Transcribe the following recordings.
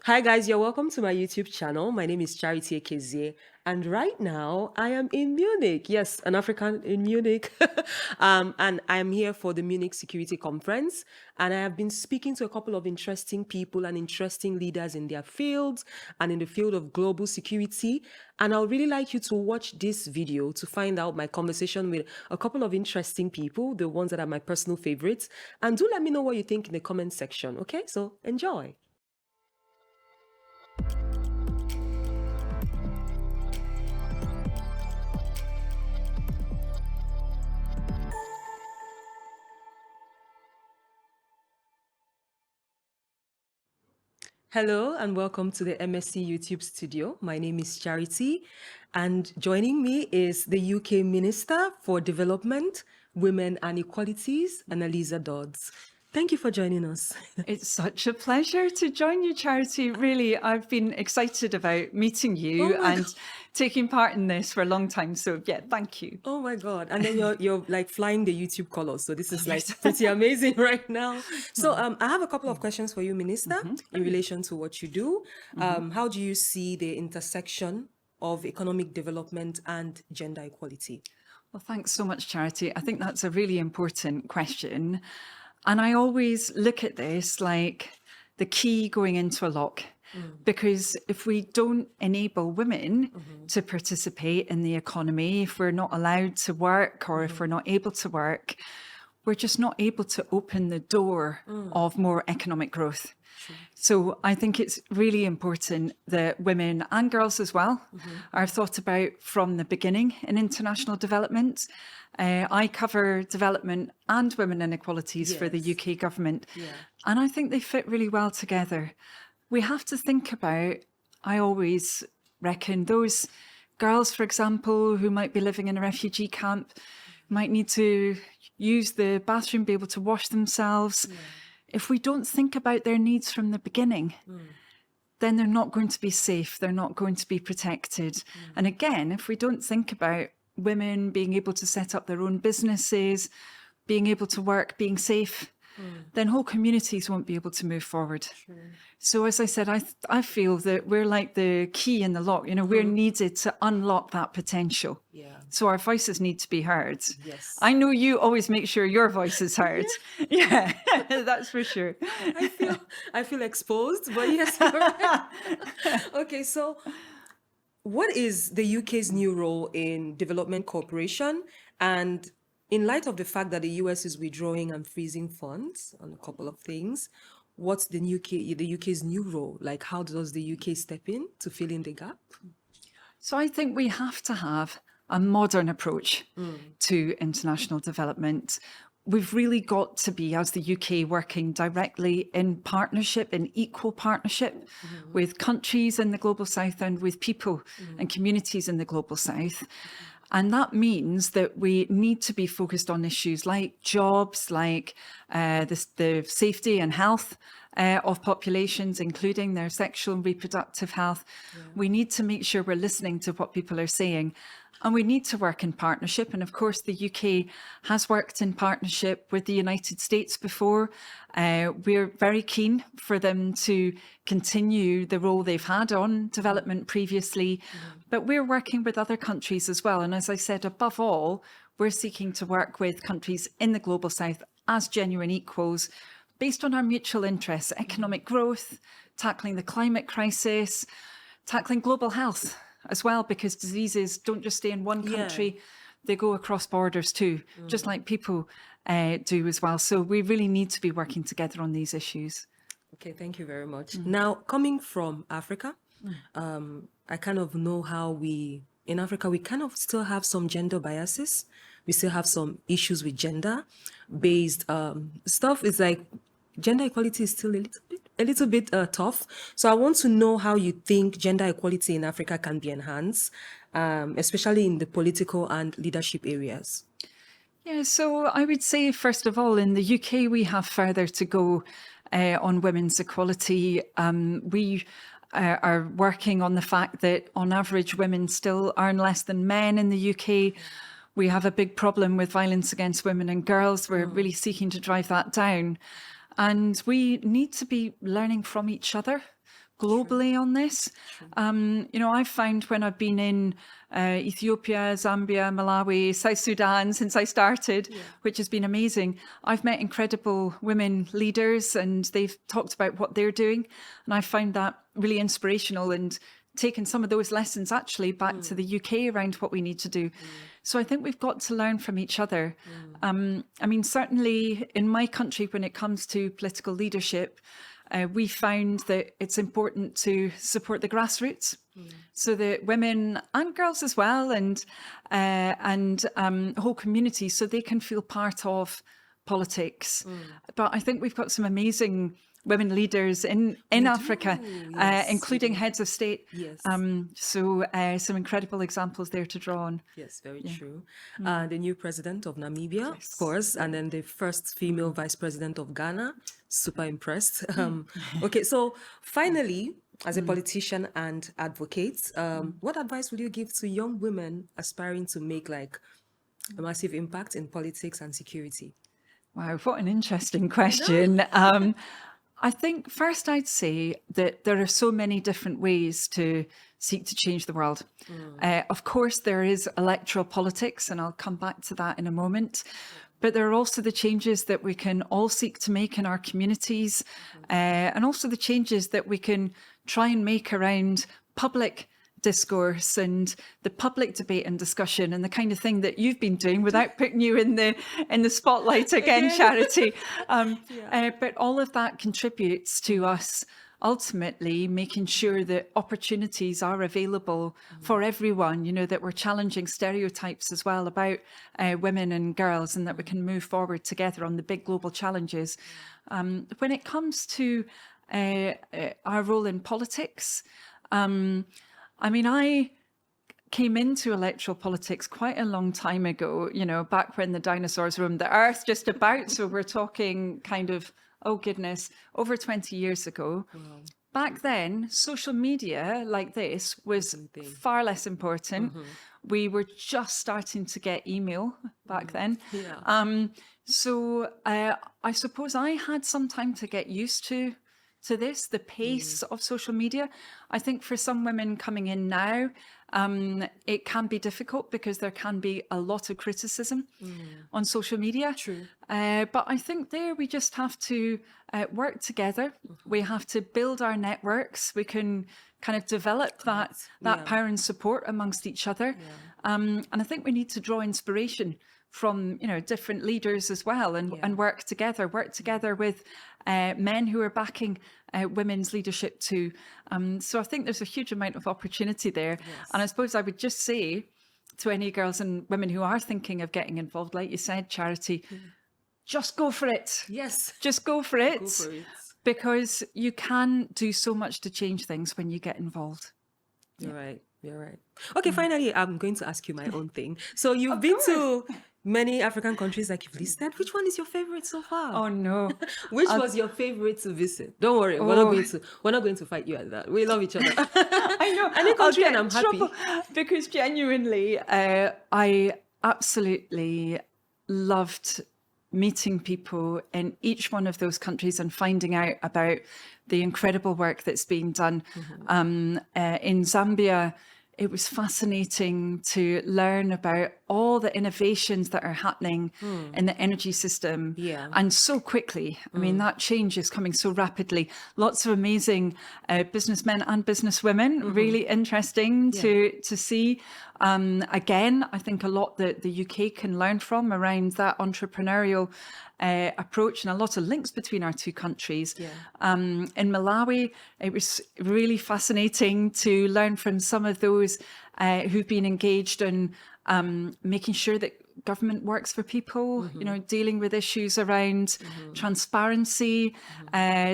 Hi guys, you're welcome to my YouTube channel. My name is Charity Ekezie, and right now I am in Munich. Yes, an African in Munich. And I'm here for the Munich Security Conference, and I have been speaking to a couple of interesting people and interesting leaders in their fields and in the field of global security. And I would really like you to watch this video to find out my conversation with a couple of interesting people, the ones that are my personal favorites. And do let me know what you think in the comment section, okay? So enjoy. Hello and welcome to the MSC YouTube studio. My name is Charity, and joining me is the UK Minister for Development, Women and Equalities, Anneliese Dods. Thank you for joining us. It's such a pleasure to join you, Charity. Really, I've been excited about meeting you and taking part in this for a long time. So yeah, thank you. Oh my God. And then you're like flying the YouTube colors. So this is like pretty amazing right now. So I have a couple of questions for you, Minister, in relation to what you do. How do you see the intersection of economic development and gender equality? Well, thanks so much, Charity. I think that's a really important question. And I always look at this like the key going into a lock. Because if we don't enable women to participate in the economy, if we're not allowed to work or if we're not able to work, we're just not able to open the door of more economic growth. So I think it's really important that women and girls as well are thought about from the beginning in international development. I cover development and women inequalities for the UK government, and I think they fit really well together. We have to think about, I always reckon, those girls, for example, who might be living in a refugee camp, might need to use the bathroom, be able to wash themselves. If we don't think about their needs from the beginning, then they're not going to be safe, they're not going to be protected. And again, if we don't think about women being able to set up their own businesses, being able to work, being safe, then whole communities won't be able to move forward. So as I said, I feel that we're like the key in the lock, you know, we're needed to unlock that potential. So our voices need to be heard. I know you always make sure your voice is heard. Yeah, that's for sure. I feel exposed, but yes, you're right. Okay, so what is the UK's new role in development cooperation? And in light of the fact that the US is withdrawing and freezing funds on a couple of things, what's the UK's new role? Like, how does the UK step in to fill in the gap? So I think we have to have a modern approach to international development. We've really got to be, as the UK, working directly in partnership, in equal partnership with countries in the Global South and with people and communities in the Global South. And that means that we need to be focused on issues like jobs, like the safety and health of populations, including their sexual and reproductive health. We need to make sure we're listening to what people are saying. And we need to work in partnership. And of course, the UK has worked in partnership with the United States before. We're very keen for them to continue the role they've had on development previously. But we're working with other countries as well. And as I said, above all, we're seeking to work with countries in the Global South as genuine equals based on our mutual interests, economic growth, tackling the climate crisis, tackling global health as well, because diseases don't just stay in one country, they go across borders too, just like people do as well. So we really need to be working together on these issues. Okay, thank you very much. Now, coming from Africa, I kind of know how in Africa, we kind of still have some gender biases. We still have some issues with gender-based stuff. It's like gender equality is still a little bit tough. So I want to know how you think gender equality in Africa can be enhanced, especially in the political and leadership areas. Yeah, so I would say, first of all, in the UK, we have further to go on women's equality. We are working on the fact that on average, women still earn less than men in the UK. We have a big problem with violence against women and girls. We're really seeking to drive that down. And we need to be learning from each other. globally on this. You know, I've found when I've been in Ethiopia, Zambia, Malawi, South Sudan since I started, which has been amazing, I've met incredible women leaders and they've talked about what they're doing. And I found that really inspirational and taken some of those lessons actually back to the UK around what we need to do. So I think we've got to learn from each other. I mean, certainly in my country, when it comes to political leadership, we found that it's important to support the grassroots, so that women and girls as well, and whole communities, so they can feel part of politics. But I think we've got some amazing women leaders in Africa, including heads of state. So some incredible examples there to draw on. Yes, very true. The new president of Namibia, of course, and then the first female vice president of Ghana. Super impressed. Okay, so finally, as a politician and advocate, what advice would you give to young women aspiring to make like a massive impact in politics and security? Wow, what an interesting question. I think first I'd say that there are so many different ways to seek to change the world. Of course, there is electoral politics, and I'll come back to that in a moment. But there are also the changes that we can all seek to make in our communities, and also the changes that we can try and make around public discourse and the public debate and discussion, and the kind of thing that you've been doing without putting you in the spotlight again, Charity. But all of that contributes to us ultimately making sure that opportunities are available for everyone, you know, that we're challenging stereotypes as well about women and girls, and that we can move forward together on the big global challenges. When it comes to our role in politics, I mean, I came into electoral politics quite a long time ago, you know, back when the dinosaurs roamed the earth just about. So we're talking kind of, oh goodness, over 20 years ago. Back then, social media like this was far less important. We were just starting to get email back then. So I suppose I had some time to get used to this, the pace of social media. I think for some women coming in now, it can be difficult because there can be a lot of criticism on social media. But I think there we just have to work together. We have to build our networks. We can kind of develop that power and support amongst each other. And I think we need to draw inspiration from, you know, different leaders as well, and work together with men who are backing women's leadership too. So I think there's a huge amount of opportunity there. And I suppose I would just say to any girls and women who are thinking of getting involved, like you said, Charity, just go for it. Just go for it. Because you can do so much to change things when you get involved. You're right. Okay, finally, I'm going to ask you my own thing. So you've been to many African countries like you've listed. Which one is your favorite so far? Oh no. Which was your favorite to visit? Don't worry, we're not going to fight you at that. We love each other. I know. Any country and I'm happy. Because genuinely, I absolutely loved meeting people in each one of those countries and finding out about the incredible work that's being done. In Zambia, it was fascinating to learn about all the innovations that are happening in the energy system, and so quickly. I mean, that change is coming so rapidly. Lots of amazing businessmen and businesswomen, really interesting to see. Again, I think a lot that the UK can learn from around that entrepreneurial approach, and a lot of links between our two countries. In Malawi, it was really fascinating to learn from some of those who've been engaged in making sure that government works for people, you know, dealing with issues around transparency.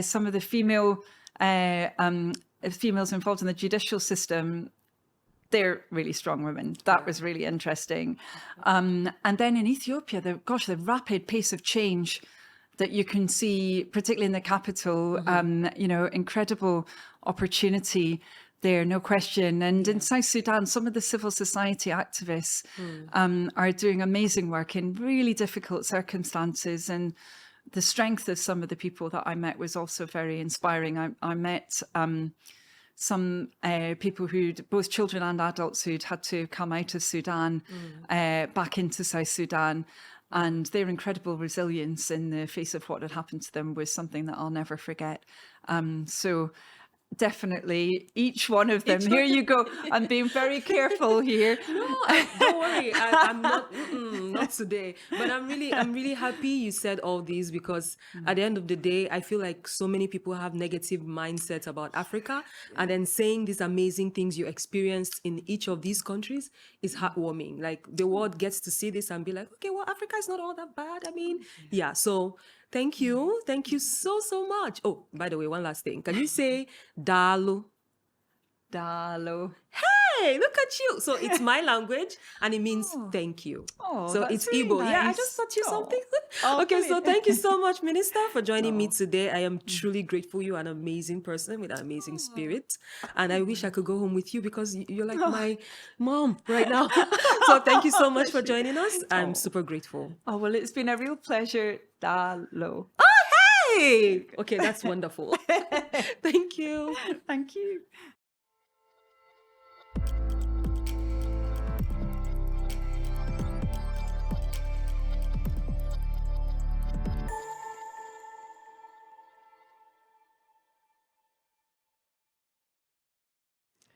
Some of the females involved in the judicial system, they're really strong women. That was really interesting. And then in Ethiopia, the rapid pace of change that you can see, particularly in the capital, you know, incredible opportunity there, no question. And in South Sudan, some of the civil society activists are doing amazing work in really difficult circumstances. And the strength of some of the people that I met was also very inspiring. I met some people who'd, both children and adults, who'd had to come out of Sudan back into South Sudan. And their incredible resilience in the face of what had happened to them was something that I'll never forget. So definitely each one of them. Here you go. I'm being very careful here. No, don't worry. I'm not, not today. But I'm really happy you said all these, because at the end of the day, I feel like so many people have negative mindsets about Africa, and then saying these amazing things you experienced in each of these countries is heartwarming. Like, the world gets to see this and be like, okay, well, Africa is not all that bad. I mean, yeah. So thank you so much. Oh, by the way, one last thing. Can you say Dalu? Dalo. Hey, look at you. So it's my language and it means thank you. Oh, So that's it's really Igbo. Yeah, I nice. just taught you something. Oh, Okay, so brilliant. thank you so much, Minister, for joining me today. I am truly grateful. You're an amazing person with an amazing spirit. And I wish I could go home with you, because you're like my mom right now. So thank you so much for joining us. I'm super grateful. Oh, well, it's been a real pleasure. Dalo. Hey! Okay, that's wonderful. Thank you. Thank you.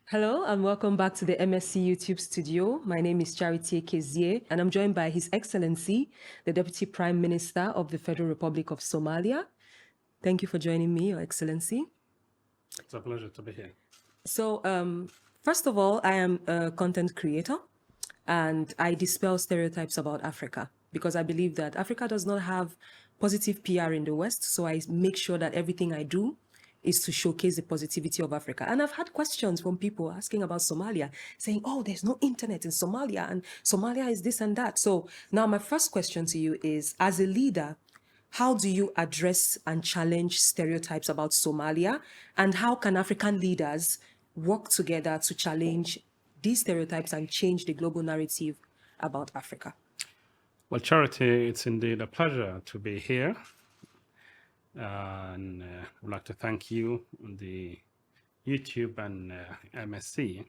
Hello and welcome back to the MSC YouTube studio. My name is Charity Ekezie and I'm joined by His Excellency, the Deputy Prime Minister of the Federal Republic of Somalia. Thank you for joining me, Your Excellency. It's a pleasure to be here. So, first of all, I am a content creator and I dispel stereotypes about Africa, because I believe that Africa does not have positive PR in the West. So I make sure that everything I do is to showcase the positivity of Africa. And I've had questions from people asking about Somalia, saying, oh, there's no internet in Somalia and Somalia is this and that. So now my first question to you is, as a leader, how do you address and challenge stereotypes about Somalia? And how can African leaders work together to challenge these stereotypes and change the global narrative about Africa? Well, Charity, it's indeed a pleasure to be here. And I'd like to thank you, the YouTube and MSC,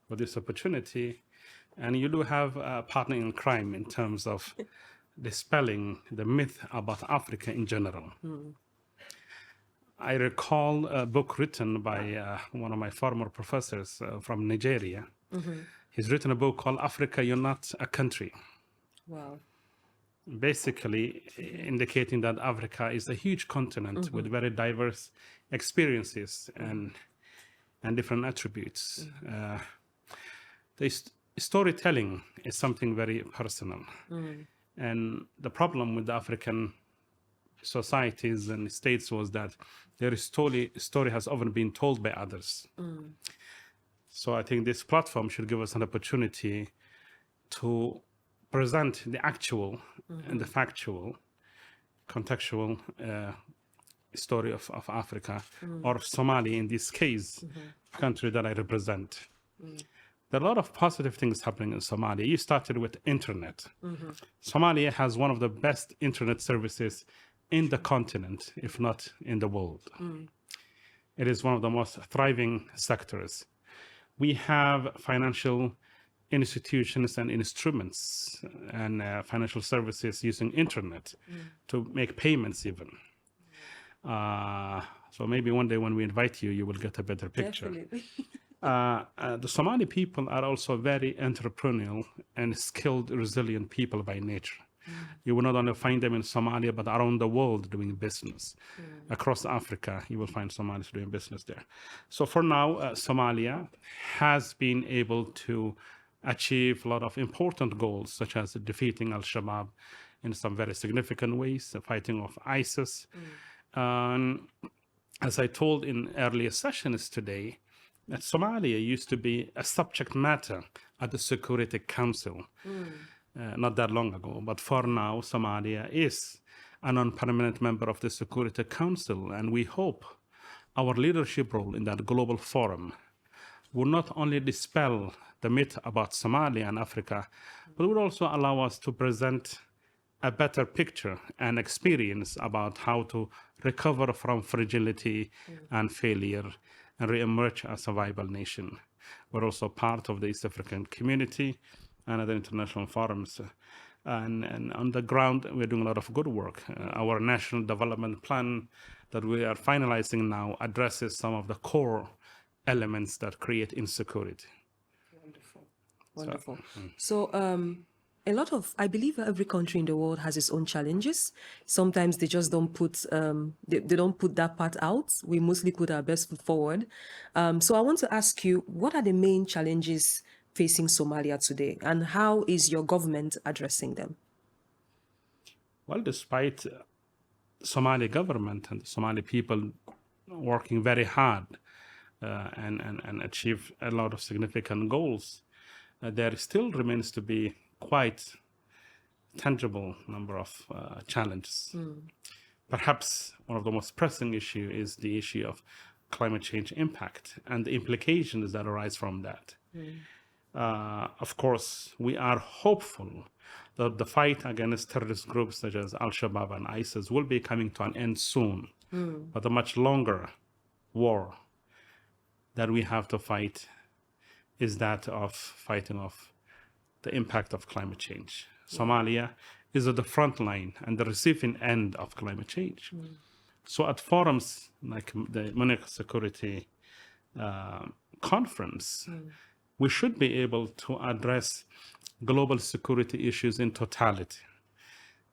for this opportunity. And you do have a partner in crime in terms of dispelling the myth about Africa in general. I recall a book written by one of my former professors from Nigeria. He's written a book called Africa, You're Not a Country. Wow. Basically indicating that Africa is a huge continent with very diverse experiences and different attributes. Storytelling is something very personal. And the problem with the African societies and states was that their story has often been told by others. So I think this platform should give us an opportunity to present the actual and the factual, contextual story of Africa, or Somalia in this case, country that I represent. There are a lot of positive things happening in Somalia. You started with internet. Somalia has one of the best internet services in the continent, if not in the world. It is one of the most thriving sectors. We have financial institutions and instruments and financial services using internet to make payments even. So maybe one day when we invite you, you will get a better picture. Definitely. The Somali people are also very entrepreneurial and skilled, resilient people by nature. You will not only find them in Somalia, but around the world doing business. Across Africa, you will find Somalis doing business there. So for now, Somalia has been able to achieve a lot of important goals, such as defeating Al-Shabaab in some very significant ways, the fighting of ISIS. As I told in earlier sessions today, that Somalia used to be a subject matter at the Security Council not that long ago. But for now, Somalia is a non-permanent member of the Security Council, and we hope our leadership role in that global forum will not only dispel the myth about Somalia and Africa, but will also allow us to present a better picture and experience about how to recover from fragility and failure and re-emerge as a viable nation. We're also part of the East African community and other international forums. And on the ground, we're doing a lot of good work. Our national development plan that we are finalizing now addresses some of the core elements that create insecurity. Wonderful. So, a lot of, I believe every country in the world has its own challenges. Sometimes they just don't put, they don't put that part out. We mostly put our best foot forward. So I want to ask you, what are the main challenges facing Somalia today, and how is your government addressing them? Well, despite Somali government and the Somali people working very hard and achieve a lot of significant goals, there still remains to be quite tangible number of challenges. Perhaps one of the most pressing issue is the issue of climate change impact and the implications that arise from that. Of course, we are hopeful that the fight against terrorist groups such as Al-Shabaab and ISIS will be coming to an end soon, but a much longer war that we have to fight is that of fighting off the impact of climate change. Somalia is at the front line and the receiving end of climate change. So at forums like the Munich Security Conference, we should be able to address global security issues in totality.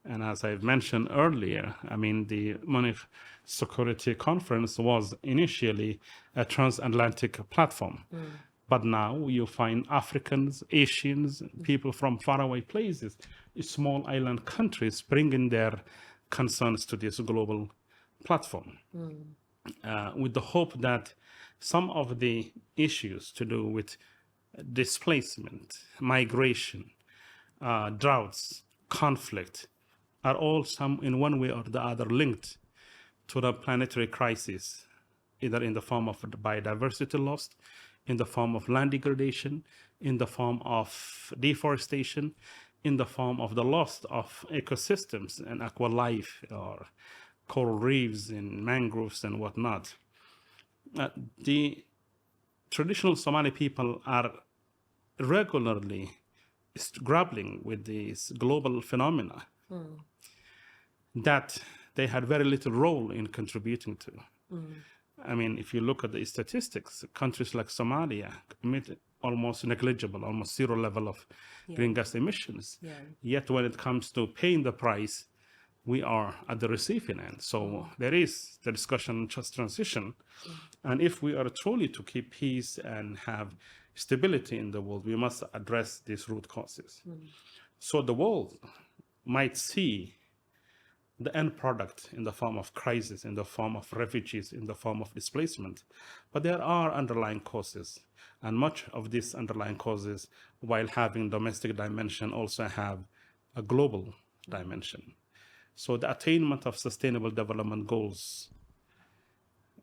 And as I've mentioned earlier, I mean, the Munich Security Conference was initially a transatlantic platform. But now you find Africans, Asians, people from faraway places, small island countries bringing their concerns to this global platform with the hope that some of the issues to do with displacement, migration, droughts, conflict are all some in one way or the other linked to the planetary crisis, either in the form of biodiversity loss, in the form of land degradation, in the form of deforestation, in the form of the loss of ecosystems and aqua life or coral reefs and mangroves and whatnot. The traditional Somali people are regularly grappling with these global phenomena that they had very little role in contributing to. I mean, if you look at the statistics, countries like Somalia emit almost negligible, almost zero level of green gas emissions. Yet when it comes to paying the price, we are at the receiving end. So there is the discussion on just transition. And if we are truly to keep peace and have stability in the world, we must address these root causes. So the world might see the end product in the form of crisis, in the form of refugees, in the form of displacement. But there are underlying causes. And much of these underlying causes, while having domestic dimension, also have a global dimension. So the attainment of sustainable development goals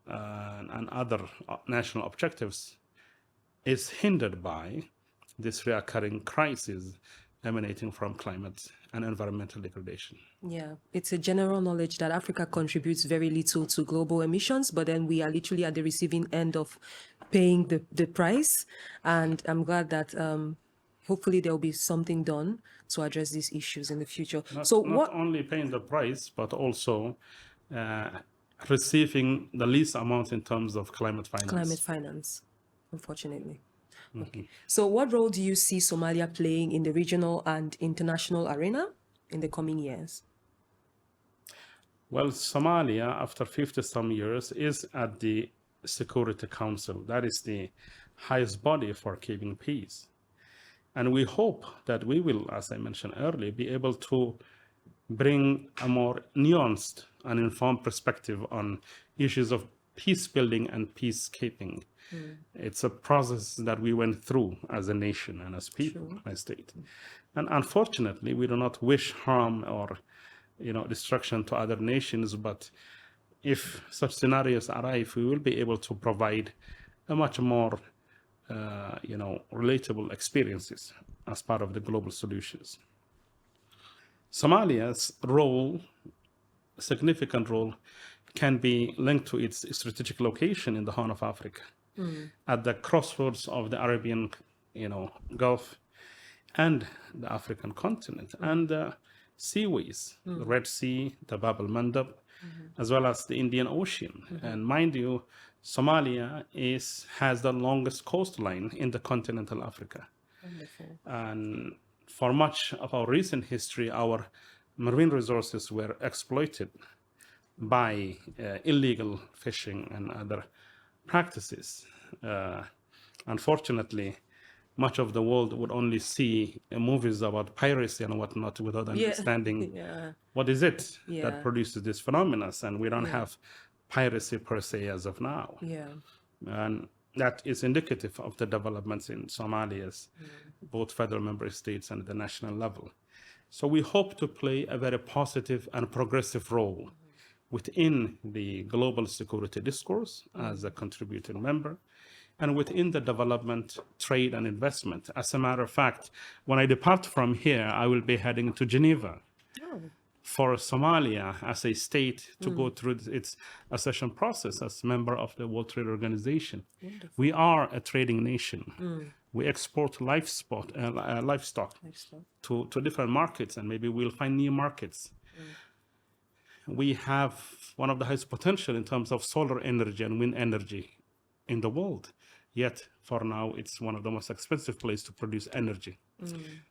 and other national objectives is hindered by this recurring crisis emanating from climate and environmental degradation. Yeah, it's a general knowledge that Africa contributes very little to global emissions, but then we are literally at the receiving end of paying the price. And I'm glad that hopefully there will be something done to address these issues in the future. Not only paying the price, but also receiving the least amount in terms of climate finance. Climate finance, unfortunately. Okay. So what role do you see Somalia playing in the regional and international arena in the coming years? Well, Somalia, after 50-some years, is at the Security Council. That is the highest body for keeping peace. And we hope that we will, as I mentioned earlier, be able to bring a more nuanced and informed perspective on issues of peace building and peacekeeping. It's a process that we went through as a nation and as people, as a state. And unfortunately, we do not wish harm or destruction to other nations, but if such scenarios arrive, we will be able to provide a much more relatable experiences as part of the global solutions. Somalia's role, significant role, can be linked to its strategic location in the Horn of Africa, at the crossroads of the Arabian, Gulf and the African continent, and the seaways, the Red Sea, the Bab el Mandab, as well as the Indian Ocean. And mind you, Somalia has the longest coastline in the continental Africa. Wonderful. And for much of our recent history, our marine resources were exploited by illegal fishing and other practices. Unfortunately, much of the world would only see movies about piracy and whatnot without understanding what is it that produces this phenomenon. And we don't have piracy per se as of now. And that is indicative of the developments in Somalia's both federal member states and the national level. So we hope to play a very positive and progressive role within the global security discourse as a contributing member, and within the development, trade, and investment. As a matter of fact, when I depart from here, I will be heading to Geneva for Somalia as a state to go through its accession process as member of the World Trade Organization. Wonderful. We are a trading nation. We export livestock to different markets, and maybe we'll find new markets. We have one of the highest potential in terms of solar energy and wind energy in the world. Yet, for now, it's one of the most expensive places to produce energy.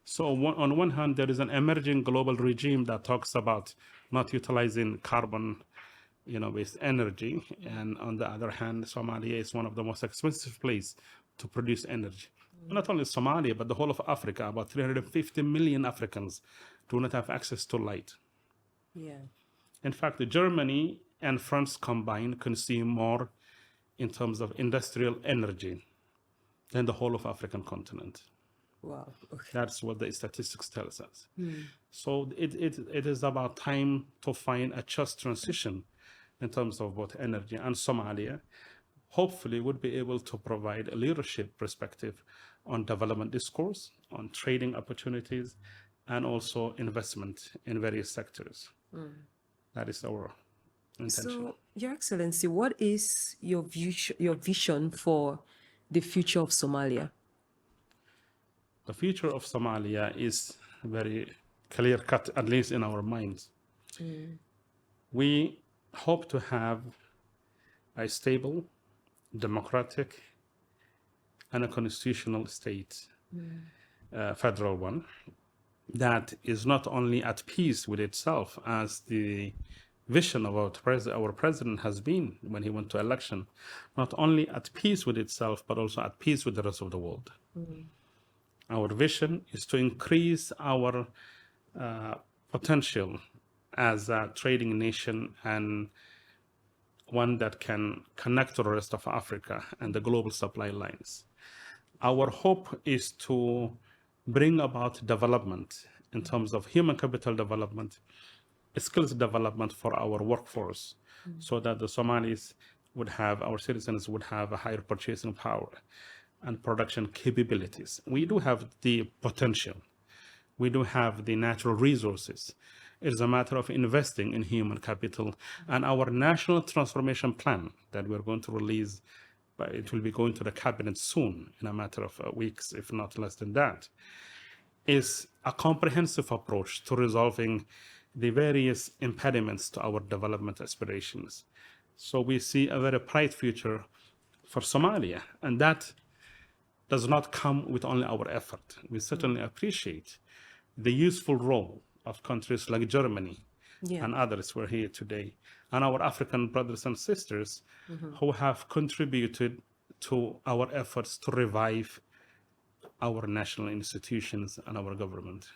So on one hand, there is an emerging global regime that talks about not utilizing carbon, based energy. And on the other hand, Somalia is one of the most expensive places to produce energy. Not only Somalia, but the whole of Africa. About 350 million Africans do not have access to light. In fact, Germany and France combined consume more in terms of industrial energy than the whole of African continent. Wow. Okay. That's what the statistics tells us. So it is about time to find a just transition in terms of both energy, and Somalia hopefully would be able to provide a leadership perspective on development discourse, on trading opportunities, and also investment in various sectors. That is our intention. So, Your Excellency, what is your vision for the future of Somalia? The future of Somalia is very clear-cut, at least in our minds. We hope to have a stable, democratic, and a constitutional state, federal one, that is not only at peace with itself, as the vision of our president has been when he went to election, not only at peace with itself, but also at peace with the rest of the world. Our vision is to increase our potential as a trading nation, and one that can connect to the rest of Africa and the global supply lines. Our hope is to bring about development in terms of human capital development, skills development for our workforce, so that the Somalis our citizens would have a higher purchasing power and production capabilities. We do have the potential. We do have the natural resources. It is a matter of investing in human capital, and our national transformation plan that we're going to release, but it will be going to the cabinet soon, in a matter of weeks, if not less than that, is a comprehensive approach to resolving the various impediments to our development aspirations. So we see a very bright future for Somalia, and that does not come with only our effort. We certainly appreciate the useful role of countries like Germany and others who are here today, and our African brothers and sisters who have contributed to our efforts to revive our national institutions and our government.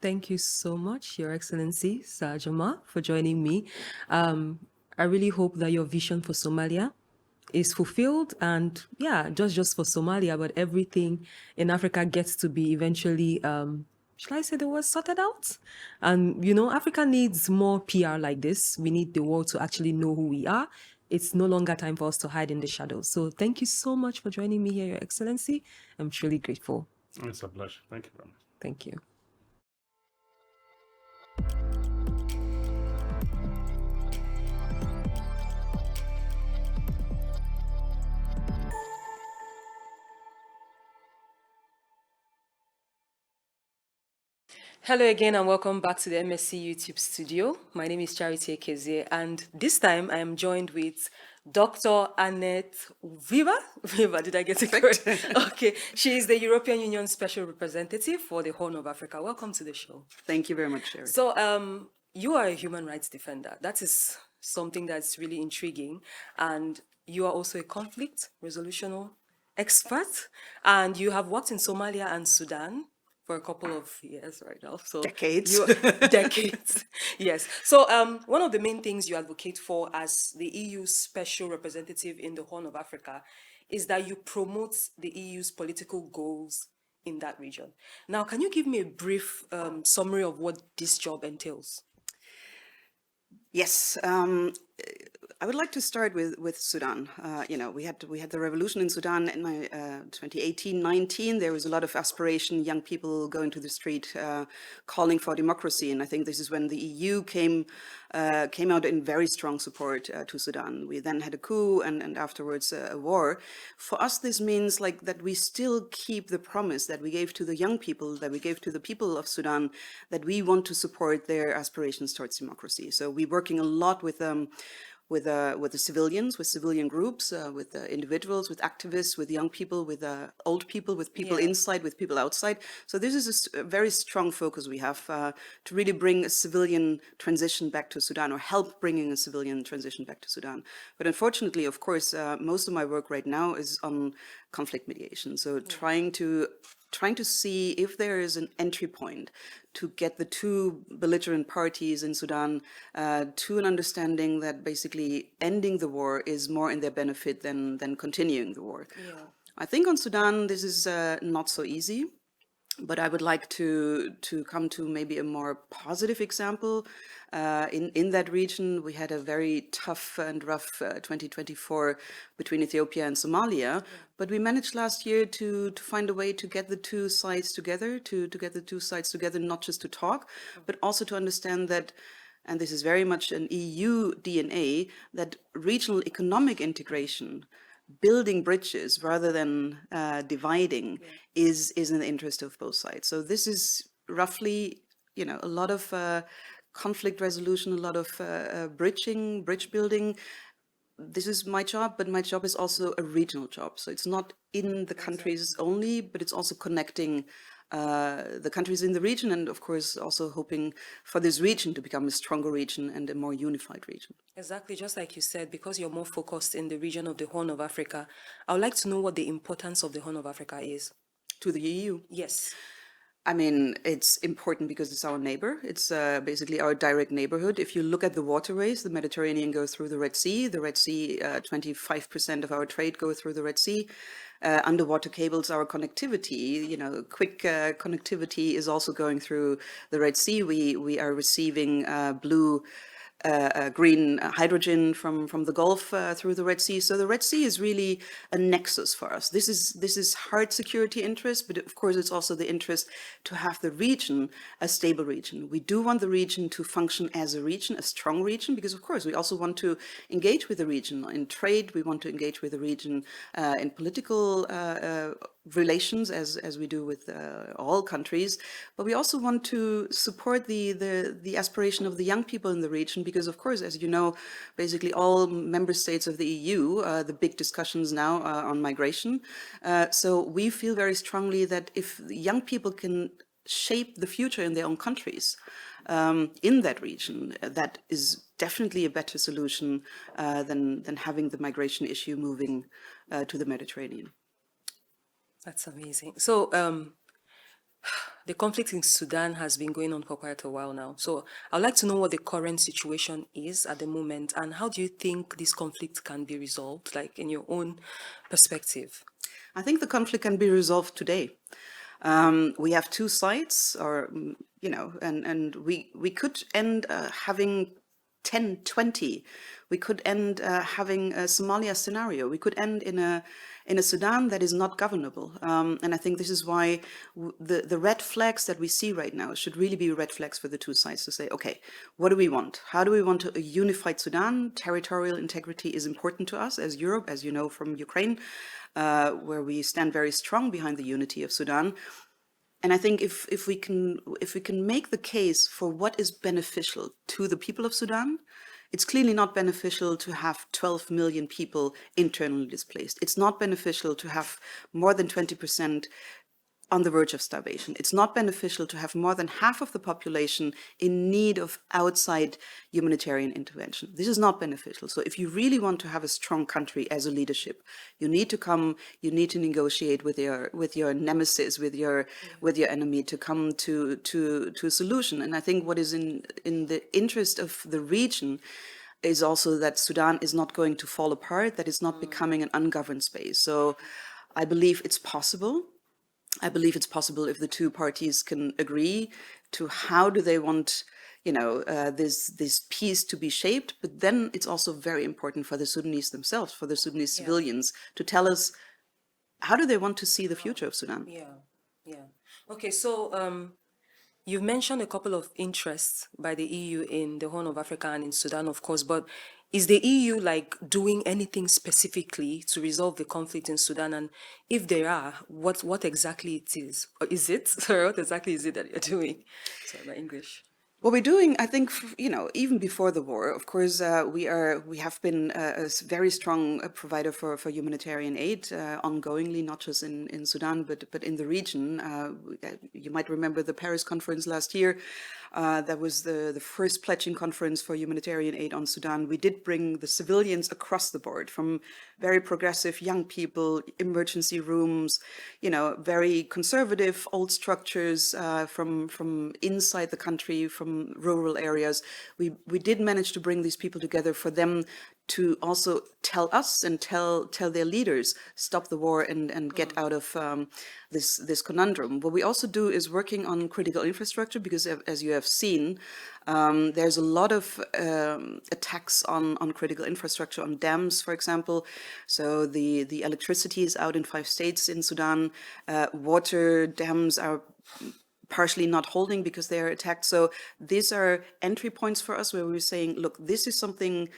Thank you so much, Your Excellency, Sir Jama, for joining me. I really hope that your vision for Somalia is fulfilled, and just for Somalia, but everything in Africa gets to be eventually, shall I say the word, sorted out? And, Africa needs more PR like this. We need the world to actually know who we are. It's no longer time for us to hide in the shadows. So thank you so much for joining me here, Your Excellency. I'm truly grateful. It's a pleasure. Thank you very much. Thank you. Hello again and welcome back to the MSC YouTube studio. My name is Charity Ekezie and this time I am joined with Dr. Annette Weber. Weber, did I get it correct? Okay, she is the European Union Special Representative for the Horn of Africa. Welcome to the show. Thank you very much, Sherry. So, you are a human rights defender. That is something that's really intriguing. And you are also a conflict resolution expert. And you have worked in Somalia and Sudan for a couple of years right now. So Decades. Decades. Yes. So one of the main things you advocate for as the EU Special Representative in the Horn of Africa is that you promote the EU's political goals in that region. Now, can you give me a brief summary of what this job entails? Yes, I would like to start with Sudan. You know, we had the revolution in Sudan in 2018-19. There was a lot of aspiration, young people going to the street, calling for democracy, and I think this is when the EU came out in very strong support to Sudan. We then had a coup and afterwards a war. For us, this means like that we still keep the promise that we gave to the young people, that we gave to the people of Sudan, that we want to support their aspirations towards democracy. So we're working a lot with the civilians, with civilian groups, with individuals, with activists, with young people, with old people, with people inside, with people outside. So this is a very strong focus we have to really bring a civilian transition back to Sudan, or help bringing a civilian transition back to Sudan. But unfortunately, of course, most of my work right now is on conflict mediation. So trying to see if there is an entry point to get the two belligerent parties in Sudan to an understanding that basically ending the war is more in their benefit than continuing the war. Yeah. I think on Sudan, this is not so easy, but I would like to come to maybe a more positive example. In that region, we had a very tough and rough 2024 between Ethiopia and Somalia, but we managed last year to find a way to get the two sides together, not just to talk, but also to understand that, and this is very much an EU DNA, that regional economic integration, building bridges rather than dividing, is in the interest of both sides. So this is roughly, you know, a lot of conflict resolution, a lot of bridge building. This is my job, but my job is also a regional job. So it's not in the countries only, but it's also connecting the countries in the region, and of course also hoping for this region to become a stronger region and a more unified region. Exactly, just like you said, because you're more focused in the region of the Horn of Africa, I would like to know what the importance of the Horn of Africa is. To the EU? Yes. I mean, it's important because it's our neighbor. It's basically our direct neighborhood. If you look at the waterways, the Mediterranean goes through the Red Sea. The Red Sea, 25% of our trade goes through the Red Sea. Underwater cables, our connectivity, you know, quick connectivity is also going through the Red Sea. We are receiving green hydrogen from the Gulf through the Red Sea. So the Red Sea is really a nexus for us. This is hard security interest, but of course it's also the interest to have the region a stable region. We do want the region to function as a region, a strong region, because of course we also want to engage with the region in trade. We want to engage with the region in political relations, as we do with all countries, but we also want to support the aspiration of the young people in the region, because of course, as you know, basically all member states of the EU, the big discussions now on migration. So we feel very strongly that if the young people can shape the future in their own countries, in that region, that is definitely a better solution than having the migration issue moving to the Mediterranean. That's amazing. So the conflict in Sudan has been going on for quite a while now. So I'd like to know what the current situation is at the moment, and how do you think this conflict can be resolved, like in your own perspective? I think the conflict can be resolved today. We have two sides, or, you know, and we could end having 10, 20. We could end having a Somalia scenario. We could end in in a Sudan that is not governable. And I think this is why the red flags that we see right now should really be red flags for the two sides to say, okay, what do we want? How do we want a unified Sudan? Territorial integrity is important to us as Europe, as you know from Ukraine, where we stand very strong behind the unity of Sudan. And I think if we can make the case for what is beneficial to the people of Sudan, it's clearly not beneficial to have 12 million people internally displaced. It's not beneficial to have more than 20% on the verge of starvation. It's not beneficial to have more than half of the population in need of outside humanitarian intervention. This is not beneficial. So if you really want to have a strong country as a leadership, you need to negotiate with your nemesis, with your enemy, to come to a solution. And I think what is in the interest of the region is also that Sudan is not going to fall apart, that it's not becoming an ungoverned space. So I believe it's possible. I believe it's possible if the two parties can agree to how do they want, this peace to be shaped. But then it's also very important for the Sudanese themselves, for the Sudanese civilians, to tell us how do they want to see the future of Sudan. Yeah. Okay, so you've mentioned a couple of interests by the EU in the Horn of Africa and in Sudan, of course, but is the EU doing anything specifically to resolve the conflict in Sudan? And if there are, what exactly it is? Or is it? Sorry, what exactly is it that you're doing? Sorry, my English. What we're doing, I think, even before the war, of course, we have been a very strong provider for humanitarian aid ongoingly, not just in Sudan, but in the region. You might remember the Paris conference last year. That was the first pledging conference for humanitarian aid on Sudan. We did bring the civilians across the board, from very progressive young people, emergency rooms, very conservative old structures, from inside the country, from rural areas. We did manage to bring these people together for them to also tell us and tell their leaders, stop the war and get out of this conundrum. What we also do is working on critical infrastructure, because as you have seen, there's a lot of attacks on critical infrastructure, on dams, for example. So the electricity is out in 5 states in Sudan. Water dams are partially not holding because they are attacked. So these are entry points for us where we're saying, look, this is something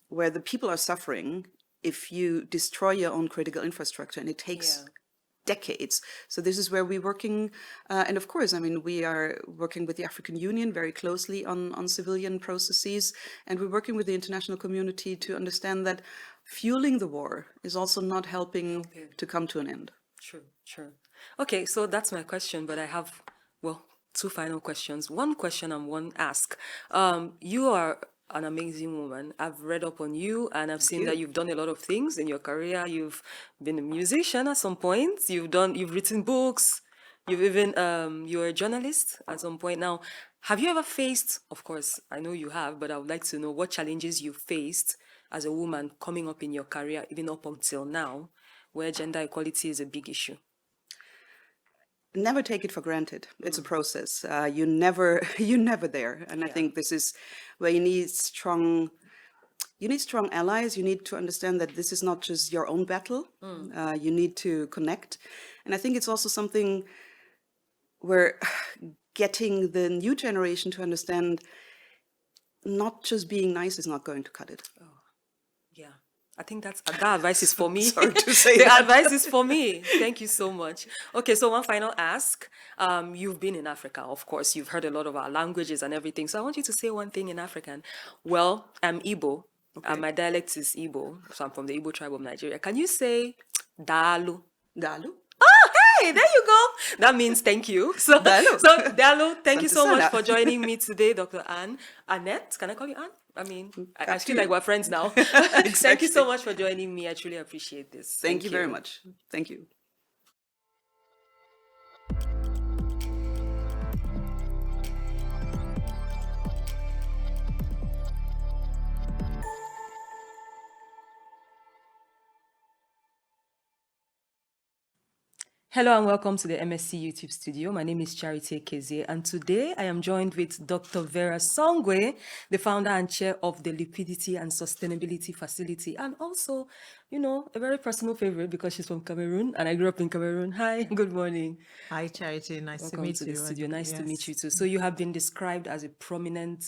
where the people are suffering if you destroy your own critical infrastructure, and it takes decades. So this is where we're working. And of course, we are working with the African Union very closely on civilian processes. And we're working with the international community to understand that fueling the war is also not helping to come to an end. True. Okay, so that's my question, but I have, 2 final questions. One question and one ask. You are an amazing woman. I've read up on you, and I've seen that you've done a lot of things in your career. You've been a musician at some point. You've written books. You've even you're a journalist at some point. Now, have you ever faced? Of course, I know you have, but I would like to know what challenges you faced as a woman coming up in your career, even up until now, where gender equality is a big issue. Never take it for granted. It's a process. You're never there. And I think this is where you need strong allies. You need to understand that this is not just your own battle. You need to connect. And I think it's also something where getting the new generation to understand not just being nice is not going to cut it. Yeah. I think that advice is for me. Sorry to say The advice is for me. Thank you so much. Okay, so one final ask. You've been in Africa, of course. You've heard a lot of our languages and everything. So I want you to say one thing in African. Well, I'm Igbo. And my dialect is Igbo. So I'm from the Igbo tribe of Nigeria. Can you say Dalu? Dalu? Oh, hey, there you go. That means thank you. So Dalu, thank you so much for joining me today, Dr. Annette. Can I call you Anne? I feel like we're friends now. Exactly. Thank you so much for joining me. I truly appreciate this. Thank you very much. Thank you. Hello and welcome to the MSC YouTube studio. My name is Charity Ekezie, and today I am joined with Dr. Vera Songwe, the founder and chair of the Liquidity and Sustainability Facility, and also, a very personal favorite because she's from Cameroon and I grew up in Cameroon. Hi, good morning. Hi, Charity. Nice to Welcome meet to the you. studio. Nice to meet Yes. you too. So you have been described as a prominent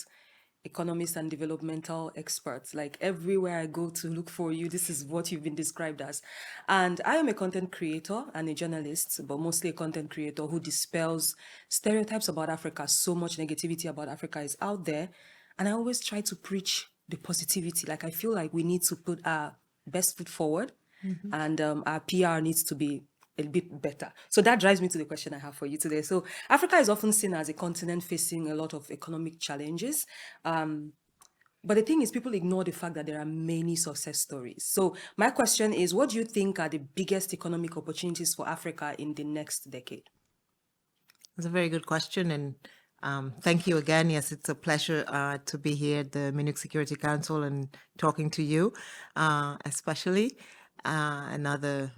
economist and developmental expert. Like everywhere I go to look for you, this is what you've been described as. And I am a content creator and a journalist, but mostly a content creator who dispels stereotypes about Africa. So much negativity about Africa is out there. And I always try to preach the positivity. Like I feel like we need to put our best foot forward, and our PR needs to be a bit better. So that drives me to the question I have for you today. So Africa is often seen as a continent facing a lot of economic challenges. But the thing is, people ignore the fact that there are many success stories. So my question is, what do you think are the biggest economic opportunities for Africa in the next decade? That's a very good question. And thank you again. Yes, it's a pleasure to be here at the Munich Security Council and talking to you, especially. Another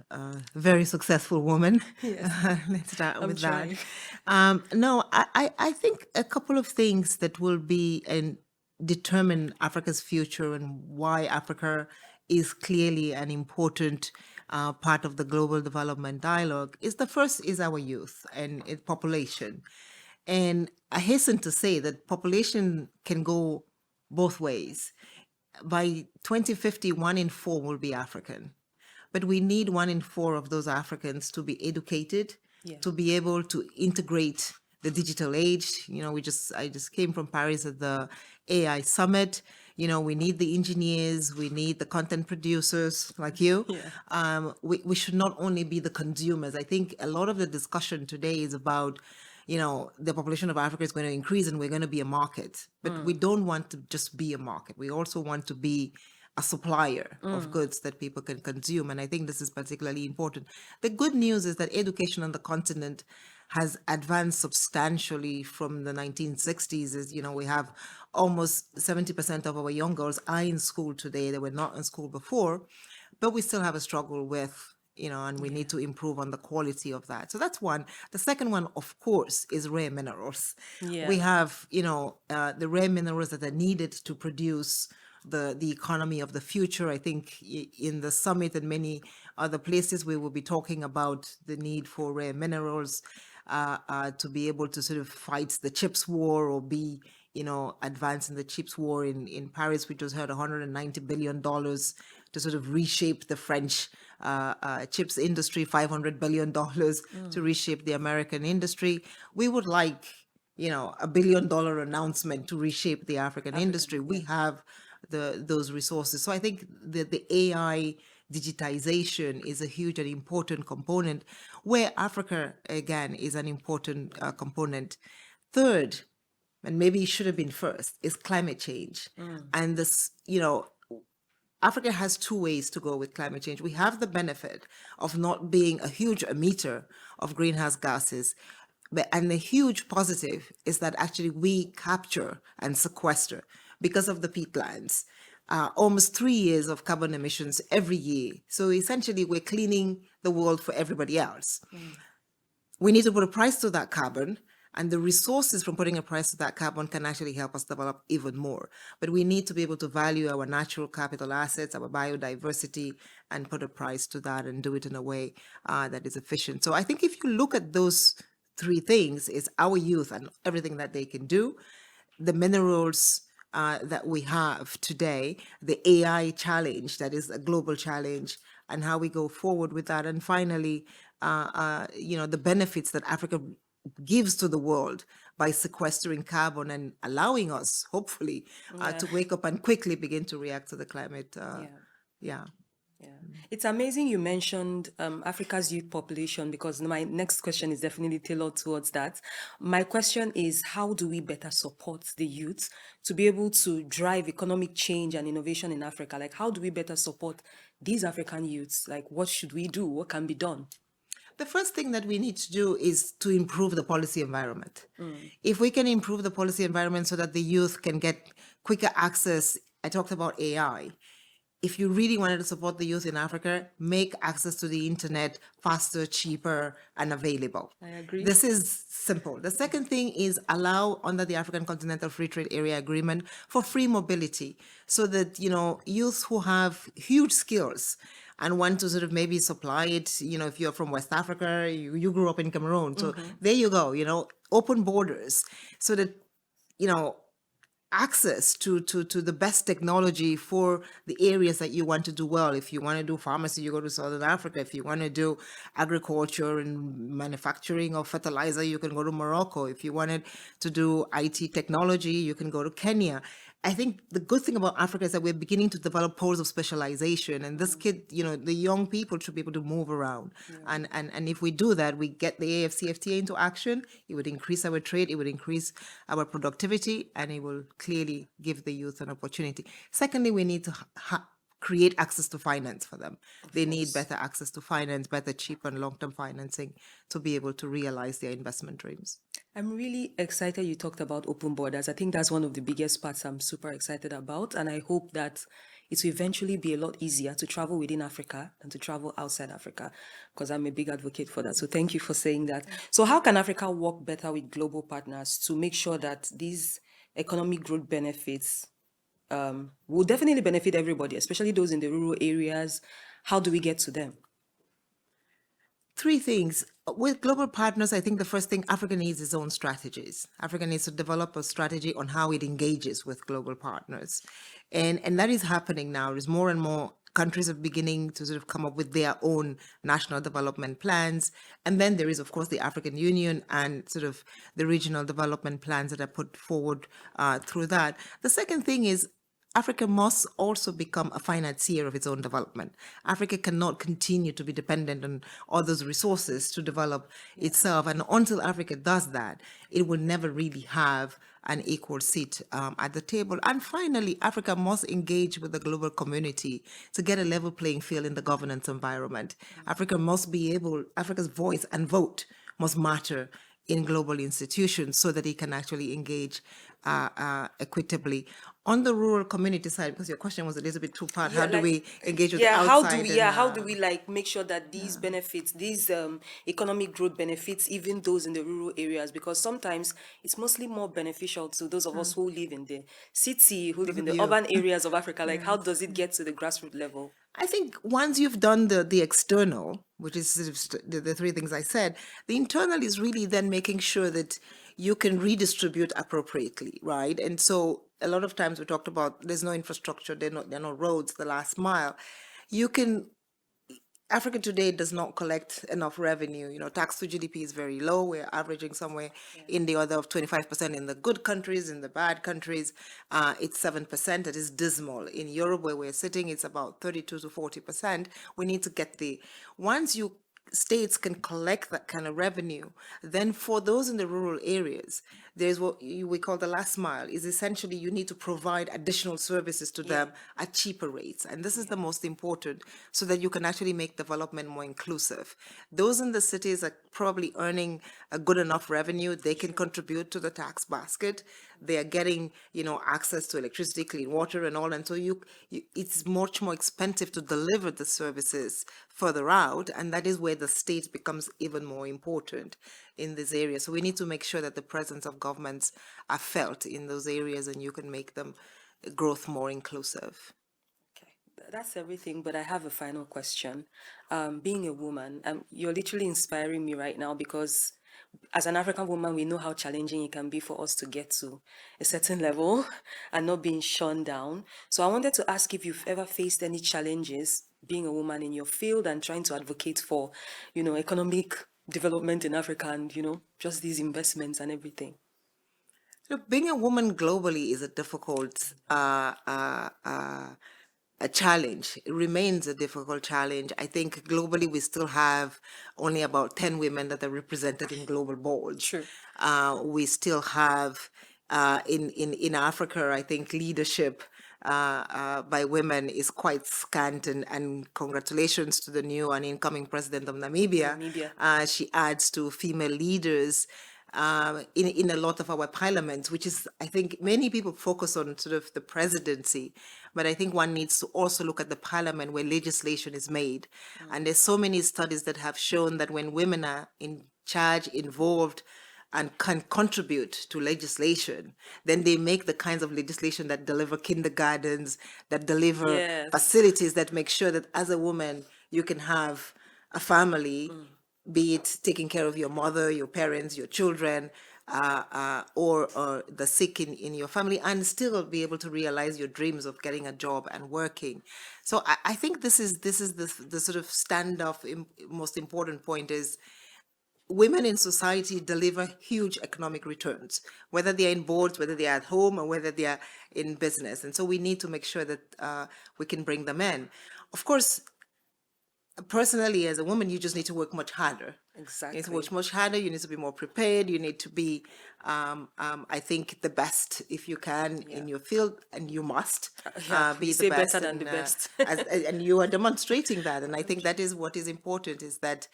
very successful woman. Let's start with trying. that. No, I think a couple of things that will be and determine Africa's future and why Africa is clearly an important part of the global development dialogue is the first is our youth and its population. And I hasten to say that population can go both ways. By 2050, 1 in 4 will be African. But we need 1 in 4 of those Africans to be educated, to be able to integrate the digital age. I just came from Paris at the AI summit. We need the engineers, we need the content producers like you. We should not only be the consumers. I think a lot of the discussion today is about, the population of Africa is going to increase and we're going to be a market. But we don't want to just be a market. We also want to be a supplier of goods that people can consume. And I think this is particularly important. The good news is that education on the continent has advanced substantially from the 1960s. We have almost 70% of our young girls are in school today. They were not in school before, but we still have a struggle with, and we need to improve on the quality of that. So that's one. The second one, of course, is rare minerals. We have, the rare minerals that are needed to produce the economy of the future. I think in the summit and many other places, we will be talking about the need for rare minerals to be able to sort of fight the chips war or be, advance in the chips war. In Paris, we just heard $190 billion to sort of reshape the French chips industry, $500 billion to reshape the American industry. We would like, $1 billion announcement to reshape the African industry. We have those resources. So I think the AI digitization is a huge and important component where Africa, again, is an important component. Third, and maybe it should have been first, is climate change. And this, Africa has 2 ways to go with climate change. We have the benefit of not being a huge emitter of greenhouse gases. And the huge positive is that actually we capture and sequester because of the peatlands, almost 3 years of carbon emissions every year. So essentially, we're cleaning the world for everybody else. We need to put a price to that carbon, and the resources from putting a price to that carbon can actually help us develop even more. But we need to be able to value our natural capital assets, our biodiversity, and put a price to that and do it in a way that is efficient. So I think if you look at those 3 things, is our youth and everything that they can do, the minerals that we have today, the AI challenge that is a global challenge, and how we go forward with that. And finally, the benefits that Africa gives to the world by sequestering carbon and allowing us, hopefully, to wake up and quickly begin to react to the climate. It's amazing you mentioned Africa's youth population, because my next question is definitely tailored towards that. My question is, how do we better support the youth to be able to drive economic change and innovation in Africa? Like, how do we better support these African youths? Like, what should we do? What can be done? The first thing that we need to do is to improve the policy environment. If we can improve the policy environment so that the youth can get quicker access, I talked about AI. if you really wanted to support the youth in Africa, make access to the internet faster, cheaper, and available. I agree. This is simple. The second thing is allow under the African Continental Free Trade Area Agreement for free mobility so that, youth who have huge skills and want to sort of maybe supply it, if you're from West Africa, you grew up in Cameroon. So there you go, open borders so that, access to the best technology for the areas that you want to do well. If you want to do pharmacy, you go to Southern Africa. If you want to do agriculture and manufacturing of fertilizer, you can go to Morocco. If you wanted to do IT technology, you can go to Kenya. I think the good thing about Africa is that we're beginning to develop poles of specialization, and this kid, the young people should be able to move around. And if we do that, we get the AFCFTA into action. It would increase our trade, it would increase our productivity, and it will clearly give the youth an opportunity. Secondly, we need to create access to finance for them. They need better access to finance, better, cheap and long-term financing to be able to realize their investment dreams. I'm really excited you talked about open borders. I think that's one of the biggest parts I'm super excited about. And I hope that it will eventually be a lot easier to travel within Africa than to travel outside Africa, because I'm a big advocate for that. So thank you for saying that. So how can Africa work better with global partners to make sure that these economic growth benefits will definitely benefit everybody, especially those in the rural areas? How do we get to them? Three things. With global partners, I think the first thing, Africa needs its own strategies. Africa needs to develop a strategy on how it engages with global partners. And that is happening now. There's more and more countries are beginning to sort of come up with their own national development plans. And then there is, of course, the African Union and sort of the regional development plans that are put forward through that. The second thing is Africa must also become a financier of its own development. Africa cannot continue to be dependent on others' resources to develop itself. And until Africa does that, it will never really have an equal seat at the table. And finally, Africa must engage with the global community to get a level playing field in the governance environment. Africa must be able, Africa's voice and vote must matter in global institutions so that it can actually engage equitably. On the rural community side, because your question was a little bit two-part, how do we engage with outside? How do we like make sure that these benefits, these economic growth benefits, even those in the rural areas? Because sometimes it's mostly more beneficial to those of us who live in the city, who live in the urban areas of Africa. Like, how does it get to the grassroots level? I think once you've done the external, which is sort of the three things I said, the internal is really then making sure that you can redistribute appropriately, right? And so a lot of times we talked about there's no infrastructure, there are no roads, the last mile. Africa today does not collect enough revenue. Tax to GDP is very low. We're averaging somewhere in the order of 25% in the good countries. In the bad countries, it's 7%. That is dismal. In Europe, where we're sitting, it's about 32 to 40%. We need to get once states can collect that kind of revenue, then for those in the rural areas, there's what we call the last mile. Is essentially you need to provide additional services to them at cheaper rates. And this is the most important, so that you can actually make development more inclusive. Those in the cities are probably earning a good enough revenue. They can contribute to the tax basket. They are getting, access to electricity, clean water and all. And so it's much more expensive to deliver the services further out. And that is where the state becomes even more important in this area. So we need to make sure that the presence of governments are felt in those areas, and you can make them growth more inclusive. Okay, that's everything. But I have a final question. Being a woman, you're literally inspiring me right now, because as an African woman, we know how challenging it can be for us to get to a certain level and not being shunned down. So I wanted to ask if you've ever faced any challenges being a woman in your field and trying to advocate for, economic development in Africa and, just these investments and everything. Look, being a woman globally is a difficult a challenge. It remains a difficult challenge. I think globally we still have only about 10 women that are represented in global boards. Sure. We still have in Africa, I think leadership by women is quite scant, and congratulations to the new and incoming president of Namibia. She adds to female leaders. in a lot of our parliaments, which is, I think, many people focus on sort of the presidency, but I think one needs to also look at the parliament where legislation is made. And there's so many studies that have shown that when women are in charge, involved, and can contribute to legislation, then they make the kinds of legislation that deliver kindergartens, that deliver Yes. facilities, that make sure that as a woman, you can have a family, be it taking care of your mother, your parents, your children, or the sick in your family, and still be able to realize your dreams of getting a job and working. So I think this is the sort of standoff. Most important point is women in society deliver huge economic returns, whether they're in boards, whether they're at home, or whether they're in business. And so we need to make sure that we can bring them in. Of course, personally, as a woman, you just need to work much harder. Exactly. You need to work much harder. You need to be more prepared. You need to be, I think, the best if you can in your field, and you must be you the say best. better than the best. And you are demonstrating that. And I think that is what is important, is that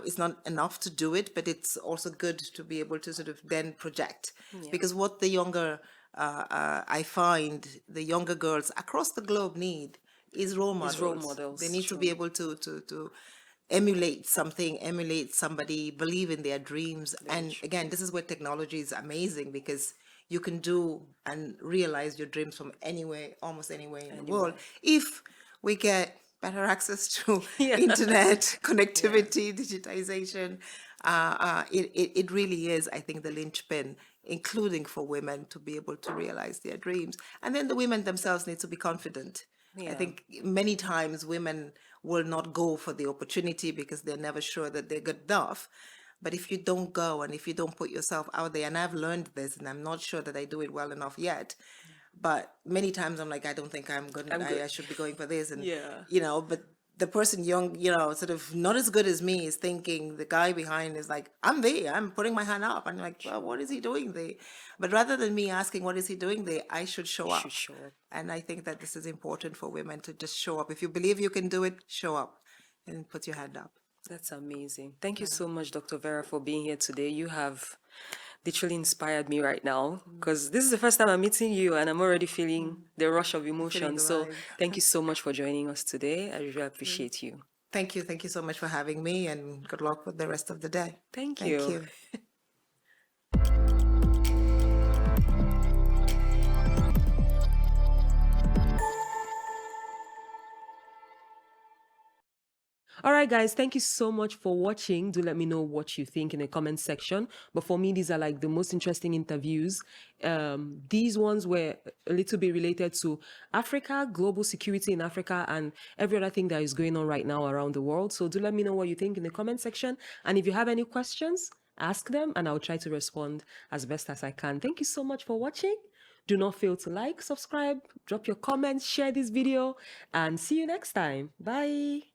it's not enough to do it, but it's also good to be able to sort of then project. Because what the younger, I find the younger girls across the globe need is role models. role models, They need to be able to emulate something, emulate somebody, believe in their dreams. And again, this is where technology is amazing, because you can do and realize your dreams from anywhere, almost anywhere in the world, if we get better access to internet, connectivity, digitization. It really is, I think, the linchpin, including for women, to be able to realize their dreams. And then the women themselves need to be confident. I think many times women will not go for the opportunity because they're never sure that they're good enough. But if you don't go, and if you don't put yourself out there, and I've learned this, and I'm not sure that I do it well enough yet, but many times I'm like, I don't think I'm good. I should be going for this. And, but the person young, sort of not as good as me is thinking, the guy behind is like, I'm there, I'm putting my hand up. I'm like, well, what is he doing there? But rather than me asking, what is he doing there? I should show up. And I think that this is important for women, to just show up. If you believe you can do it, show up and put your hand up. That's amazing. Thank you so much, Dr. Vera, for being here today. You have literally inspired me right now, because this is the first time I'm meeting you, and I'm already feeling the rush of emotion. So thank you so much for joining us today. I really appreciate you. Thank you. Thank you so much for having me, and good luck with the rest of the day. Thank you. All right, guys, thank you so much for watching. Do let me know what you think in the comment section. But for me, these are like the most interesting interviews. These ones were a little bit related to Africa, global security in Africa, and every other thing that is going on right now around the world. So do let me know what you think in the comment section. And if you have any questions, ask them, and I'll try to respond as best as I can. Thank you so much for watching. Do not fail to like, subscribe, drop your comments, share this video, and see you next time. Bye.